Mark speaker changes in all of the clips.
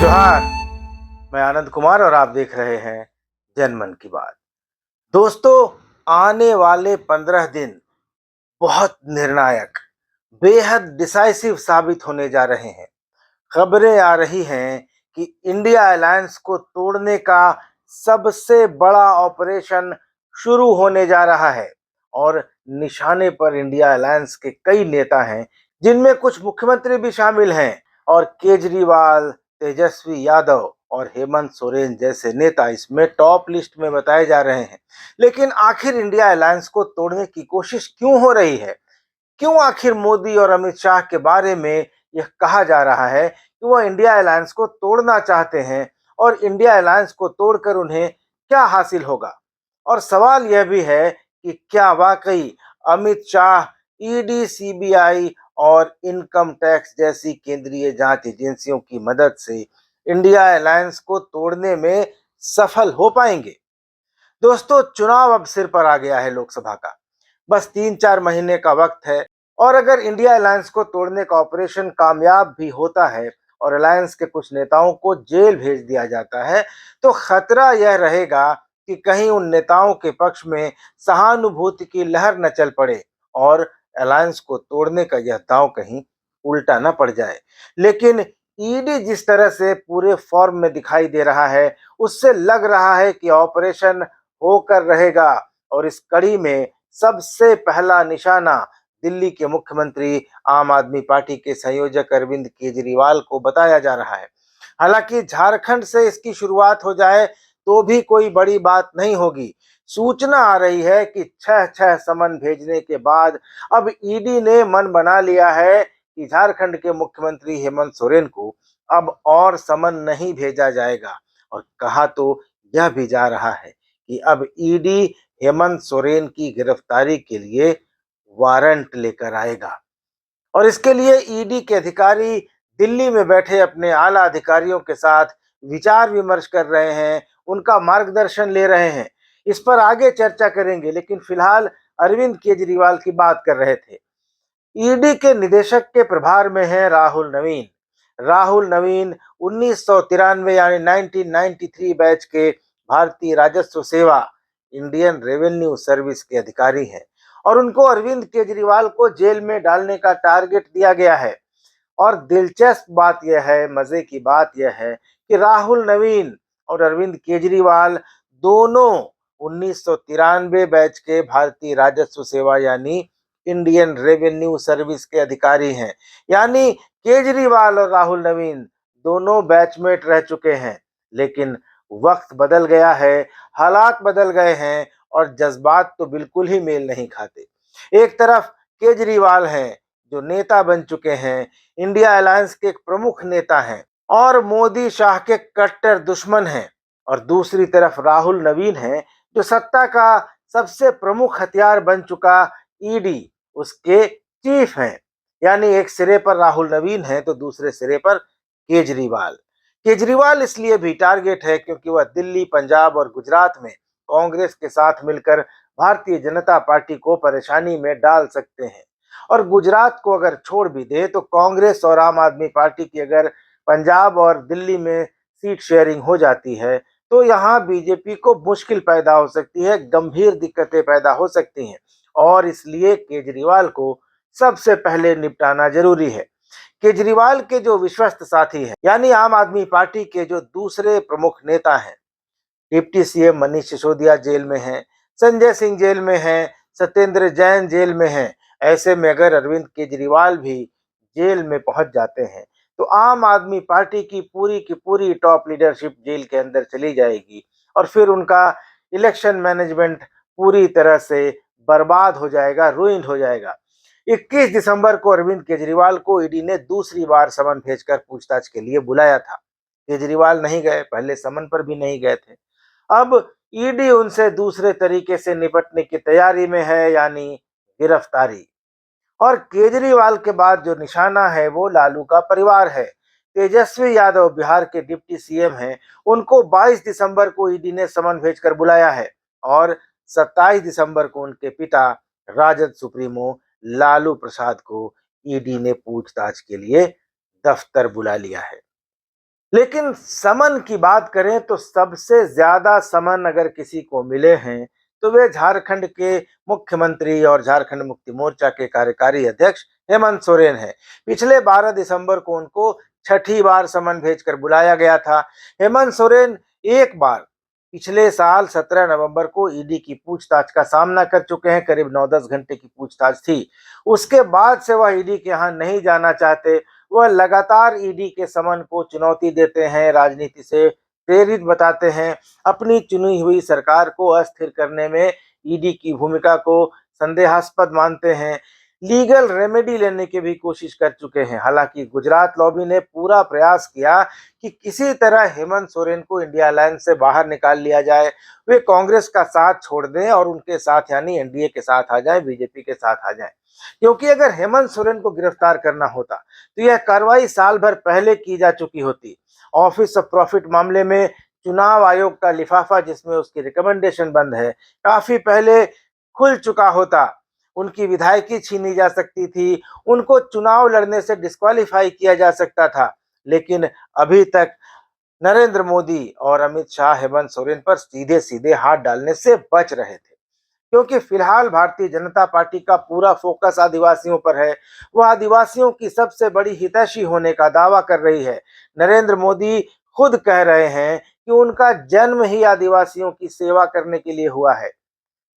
Speaker 1: जोहार। मैं आनंद कुमार और आप देख रहे हैं जनमन की बात। दोस्तों, आने वाले 15 दिन बहुत निर्णायक, बेहद डिसाइसिव साबित होने जा रहे हैं। खबरें आ रही हैं कि इंडिया अलायंस को तोड़ने का सबसे बड़ा ऑपरेशन शुरू होने जा रहा है और निशाने पर इंडिया अलायंस के कई नेता हैं, जिनमें कुछ मुख्यमंत्री भी शामिल हैं। और केजरीवाल, तेजस्वी यादव और हेमंत सोरेन जैसे नेता इसमें टॉप लिस्ट में बताए जा रहे हैं। लेकिन आखिर इंडिया अलायंस को तोड़ने की कोशिश क्यों हो रही है? क्यों आखिर मोदी और अमित शाह के बारे में यह कहा जा रहा है कि वह इंडिया अलायंस को तोड़ना चाहते हैं और इंडिया अलायंस को तोड़कर उन्हें क्या हासिल होगा? और सवाल यह भी है कि क्या वाकई अमित शाह ईडी, सीबीआई और इनकम टैक्स जैसी केंद्रीय जांच एजेंसियों की मदद से इंडिया अलायंस को तोड़ने में सफल हो पाएंगे? दोस्तों, चुनाव अब सिर पर आ गया है लोकसभा का। बस 3-4 महीने का वक्त है और अगर इंडिया अलायंस को तोड़ने का ऑपरेशन कामयाब भी होता है और अलायंस के कुछ नेताओं को जेल भेज दिया जाता है, तो खतरा यह रहेगा कि कहीं उन नेताओं के पक्ष में सहानुभूति की लहर न चल पड़े और अलायंस को तोड़ने का यह दांव कहीं उल्टा न पड़ जाए। लेकिन ईडी जिस तरह से पूरे फॉर्म में दिखाई दे रहा है, उससे लग रहा है कि ऑपरेशन होकर रहेगा और इस कड़ी में सबसे पहला निशाना दिल्ली के मुख्यमंत्री, आम आदमी पार्टी के संयोजक अरविंद केजरीवाल को बताया जा रहा है। हालांकि झारखंड से इसकी शुरुआत हो जाए तो भी कोई बड़ी बात नहीं होगी। सूचना आ रही है कि 6-6 समन भेजने के बाद अब ईडी ने मन बना लिया है कि झारखंड के मुख्यमंत्री हेमंत सोरेन को अब और समन नहीं भेजा जाएगा। और कहा तो यह भी जा रहा है कि अब ईडी हेमंत सोरेन की गिरफ्तारी के लिए वारंट लेकर आएगा और इसके लिए ईडी के अधिकारी दिल्ली में बैठे अपने आला अधिकारियों के साथ विचार विमर्श कर रहे हैं, उनका मार्गदर्शन ले रहे हैं। इस पर आगे चर्चा करेंगे, लेकिन फिलहाल अरविंद केजरीवाल की बात कर रहे थे। ईडी के निदेशक के प्रभार में है राहुल नवीन। राहुल नवीन 1993 यानी 1993 बैच के भारतीय राजस्व सेवा, इंडियन रेवेन्यू सर्विस के अधिकारी हैं और उनको अरविंद केजरीवाल को जेल में डालने का टारगेट दिया गया है। और दिलचस्प बात यह है, मजे की बात यह है कि राहुल नवीन और अरविंद केजरीवाल दोनों 1993 बैच के भारतीय राजस्व सेवा यानी इंडियन रेवेन्यू सर्विस के अधिकारी हैं। यानी केजरीवाल और राहुल नवीन दोनों बैचमेट रह चुके हैं। लेकिन वक्त बदल गया है, हालात बदल गए हैं और जज्बात तो बिल्कुल ही मेल नहीं खाते। एक तरफ केजरीवाल हैं जो नेता बन चुके हैं, इंडिया अलायंस के एक प्रमुख नेता हैं और मोदी शाह के कट्टर दुश्मन हैं, और दूसरी तरफ राहुल नवीन हैं जो सत्ता का सबसे प्रमुख हथियार बन चुका ईडी उसके चीफ हैं। यानी एक सिरे पर राहुल नवीन है तो दूसरे सिरे पर केजरीवाल। केजरीवाल इसलिए भी टारगेट है क्योंकि वह दिल्ली, पंजाब और गुजरात में कांग्रेस के साथ मिलकर भारतीय जनता पार्टी को परेशानी में डाल सकते हैं। और गुजरात को अगर छोड़ भी दे तो कांग्रेस और आम आदमी पार्टी की अगर पंजाब और दिल्ली में सीट शेयरिंग हो जाती है तो यहाँ बीजेपी को मुश्किल पैदा हो सकती है, गंभीर दिक्कतें पैदा हो सकती हैं और इसलिए केजरीवाल को सबसे पहले निपटाना जरूरी है। केजरीवाल के जो विश्वस्त साथी हैं, यानी आम आदमी पार्टी के जो दूसरे प्रमुख नेता हैं, deputy CM Manish Sisodia jail में हैं, संजय सिंह जेल में हैं, सत्येंद्र जैन जेल में हैं। ऐसे में अगर अरविंद केजरीवाल भी जेल में पहुंच जाते हैं तो आम आदमी पार्टी की पूरी टॉप लीडरशिप जेल के अंदर चली जाएगी और फिर उनका इलेक्शन मैनेजमेंट पूरी तरह से बर्बाद हो जाएगा, रुइंड हो जाएगा। 21 दिसंबर को अरविंद केजरीवाल को ईडी ने दूसरी बार समन भेजकर पूछताछ के लिए बुलाया था। केजरीवाल नहीं गए, पहले समन पर भी नहीं गए थे। अब ईडी उनसे दूसरे तरीके से निपटने की तैयारी में है, यानी गिरफ्तारी। और केजरीवाल के बाद जो निशाना है वो लालू का परिवार है। तेजस्वी यादव बिहार के डिप्टी सीएम हैं, उनको 22 दिसंबर को ईडी ने समन भेजकर बुलाया है और 27 दिसंबर को उनके पिता राजद सुप्रीमो लालू प्रसाद को ईडी ने पूछताछ के लिए दफ्तर बुला लिया है। लेकिन समन की बात करें तो सबसे ज्यादा समन अगर किसी को मिले हैं तो वे झारखंड के मुख्यमंत्री और झारखंड मुक्ति मोर्चा के कार्यकारी अध्यक्ष हेमंत सोरेन हैं। पिछले 12 दिसंबर को उनको छठी बार समन भेजकर बुलाया गया था। हेमंत सोरेन एक बार पिछले साल 17 नवंबर को ईडी की पूछताछ का सामना कर चुके हैं। करीब 9-10 घंटे की पूछताछ थी। उसके बाद से वह ईडी के यहाँ नहीं जाना चाहते। वह लगातार ईडी के समन को चुनौती देते हैं, राजनीति से प्रेरित बताते हैं, अपनी चुनी हुई सरकार को अस्थिर करने में ईडी की भूमिका को संदेहास्पद मानते हैं। लीगल रेमेडी लेने की भी कोशिश कर चुके हैं। हालांकि गुजरात लॉबी ने पूरा प्रयास किया कि किसी तरह हेमंत सोरेन को इंडिया अलायंस से बाहर निकाल लिया जाए, वे कांग्रेस का साथ छोड़ दें और उनके साथ यानी एनडीए के साथ आ जाए, बीजेपी के साथ आ जाए। क्योंकि अगर हेमंत सोरेन को गिरफ्तार करना होता तो यह कार्रवाई साल भर पहले की जा चुकी होती। ऑफिस ऑफ प्रॉफिट मामले में चुनाव आयोग का लिफाफा जिसमें उसकी रिकमेंडेशन बंद है, काफी पहले खुल चुका होता। उनकी विधायकी छीनी जा सकती थी, उनको चुनाव लड़ने से डिस्क्वालीफाई किया जा सकता था। लेकिन अभी तक नरेंद्र मोदी और अमित शाह हेमंत सोरेन पर सीधे सीधे हाथ डालने से बच रहे थे। क्योंकि फिलहाल भारतीय जनता पार्टी का पूरा फोकस आदिवासियों पर है। वह आदिवासियों की सबसे बड़ी हितैषी होने का दावा कर रही है। नरेंद्र मोदी खुद कह रहे हैं कि उनका जन्म ही आदिवासियों की सेवा करने के लिए हुआ है।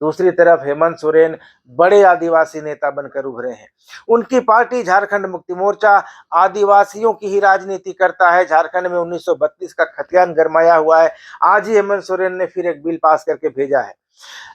Speaker 1: दूसरी तरफ हेमंत सोरेन बड़े आदिवासी नेता बनकर उभरे हैं। उनकी पार्टी झारखंड मुक्ति मोर्चा आदिवासियों की ही राजनीति करता है। झारखंड में 1932 का खतियान गरमाया हुआ है। आज ही हेमंत सोरेन ने फिर एक बिल पास करके भेजा है।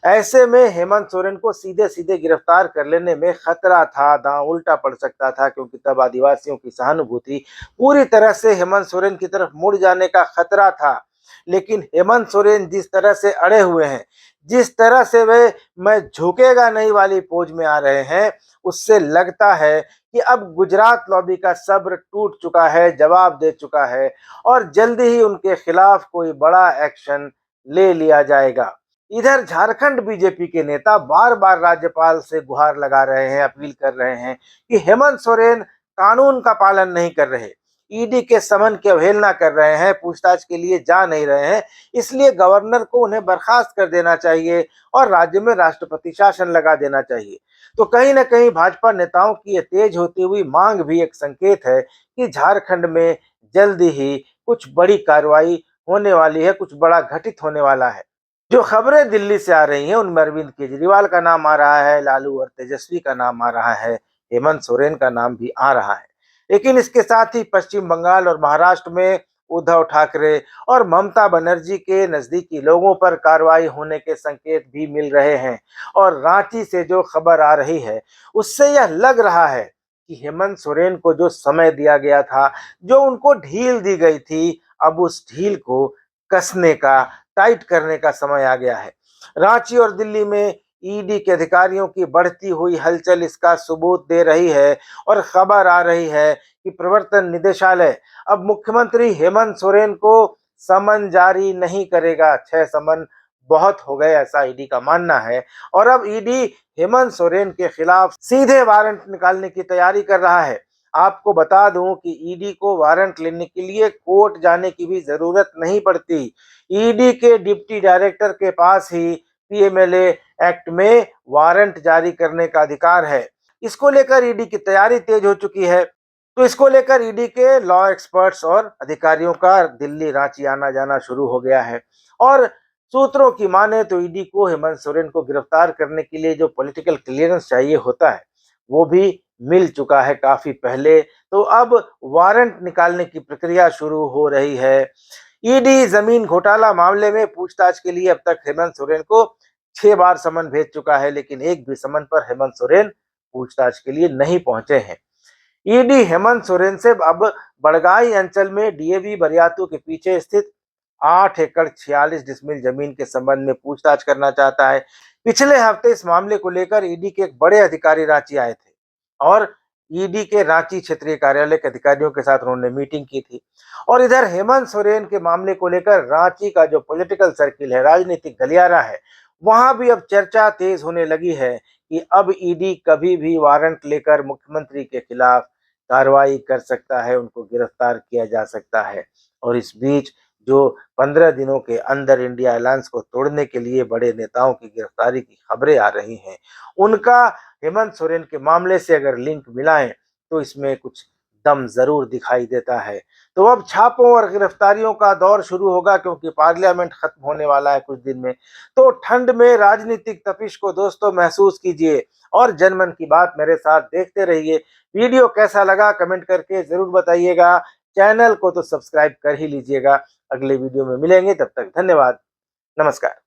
Speaker 1: ऐसे में हेमंत सोरेन को सीधे सीधे गिरफ्तार कर लेने में खतरा था, दांव उल्टा पड़ सकता था, क्योंकि तब आदिवासियों की सहानुभूति पूरी तरह से हेमंत सोरेन की तरफ मुड़ जाने का खतरा था। लेकिन हेमंत सोरेन जिस तरह से अड़े हुए हैं, जिस तरह से वे मैं झुकेगा नहीं वाली पोज में आ रहे हैं, उससे लगता है कि अब गुजरात लॉबी का सब्र टूट चुका है, जवाब दे चुका है और जल्दी ही उनके खिलाफ कोई बड़ा एक्शन ले लिया जाएगा। इधर झारखंड बीजेपी के नेता बार बार राज्यपाल से गुहार लगा रहे हैं, अपील कर रहे हैं कि हेमंत सोरेन कानून का पालन नहीं कर रहे, ईडी के समन की अवहेलना कर रहे हैं, पूछताछ के लिए जा नहीं रहे हैं, इसलिए गवर्नर को उन्हें बर्खास्त कर देना चाहिए और राज्य में राष्ट्रपति शासन लगा देना चाहिए। तो कहीं ना कहीं भाजपा नेताओं की यह तेज होती हुई मांग भी एक संकेत है कि झारखंड में जल्दी ही कुछ बड़ी कार्रवाई होने वाली है, कुछ बड़ा घटित होने वाला है। जो खबरें दिल्ली से आ रही हैं उनमें अरविंद केजरीवाल का नाम आ रहा है, लालू और तेजस्वी का नाम आ रहा है, हेमंत सोरेन का नाम भी आ रहा है। लेकिन इसके साथ ही पश्चिम बंगाल और महाराष्ट्र में उद्धव ठाकरे और ममता बनर्जी के नजदीकी लोगों पर कार्रवाई होने के संकेत भी मिल रहे हैं। और रांची से जो खबर आ रही है उससे यह लग रहा है कि हेमंत सोरेन को जो समय दिया गया था, जो उनको ढील दी गई थी, अब उस ढील को कसने का, टाइट करने का समय आ गया है। रांची और दिल्ली में ईडी के अधिकारियों की बढ़ती हुई हलचल इसका सबूत दे रही है और खबर आ रही है कि प्रवर्तन निदेशालय अब मुख्यमंत्री हेमंत सोरेन को समन जारी नहीं करेगा। 6 समन बहुत हो गए, ऐसा ईडी का मानना है। और अब ईडी हेमंत सोरेन के खिलाफ सीधे वारंट निकालने की तैयारी कर रहा है। आपको बता दूं कि ईडी को वारंट लेने के लिए कोर्ट जाने की भी जरूरत नहीं पड़ती। ईडी के डिप्टी डायरेक्टर के पास ही पीएमएलए एक्ट में वारंट जारी करने का अधिकार है। इसको लेकर ईडी की तैयारी तेज हो चुकी है। तो इसको लेकर ईडी के लॉ एक्सपर्ट्स और अधिकारियों का दिल्ली रांची आना जाना शुरू हो गया है। और सूत्रों की माने तो ईडी को हेमंत सोरेन को गिरफ्तार करने के लिए जो पॉलिटिकल क्लियरेंस चाहिए होता है वो भी मिल चुका है काफी पहले। तो अब वारंट निकालने की प्रक्रिया शुरू हो रही है। ईडी जमीन घोटाला मामले में पूछताछ के लिए अब तक हेमंत सोरेन को 6 बार समन भेज चुका है, लेकिन एक भी समन पर हेमंत सोरेन पूछताछ के लिए नहीं पहुंचे हैं। ईडी हेमंत सोरेन से अब बड़गाई अंचल में डीएवी बरियातू के पीछे स्थित 8 एकड़ 46 डिसमिल जमीन के संबंध में पूछताछ करना चाहता है। पिछले हफ्ते इस मामले को लेकर ईडी के एक बड़े अधिकारी रांची आए थे और ईडी के रांची क्षेत्रीय कार्यालय के अधिकारियों के साथ उन्होंने मीटिंग की थी। और इधर हेमंत सोरेन के मामले को लेकर रांची का जो पॉलिटिकल सर्किल है, राजनीतिक गलियारा है, वहां भी अब चर्चा तेज होने लगी है कि अब ईडी कभी भी वारंट लेकर मुख्यमंत्री के खिलाफ कार्रवाई कर सकता है, उनको गिरफ्तार किया जा सकता है। और इस बीच जो 15 दिनों के अंदर इंडिया अलायंस को तोड़ने के लिए बड़े नेताओं की गिरफ्तारी की खबरें आ रही हैं, उनका हेमंत सोरेन के मामले से अगर लिंक मिलाएं तो इसमें कुछ दम जरूर दिखाई देता है। तो अब छापों और गिरफ्तारियों का दौर शुरू होगा, क्योंकि पार्लियामेंट खत्म होने वाला है कुछ दिन में। तो ठंड में राजनीतिक तपिश को दोस्तों महसूस कीजिए और जनमन की बात मेरे साथ देखते रहिए। वीडियो कैसा लगा कमेंट करके जरूर बताइएगा। चैनल को तो सब्सक्राइब कर ही लीजिएगा। अगले वीडियो में मिलेंगे, तब तक धन्यवाद। नमस्कार।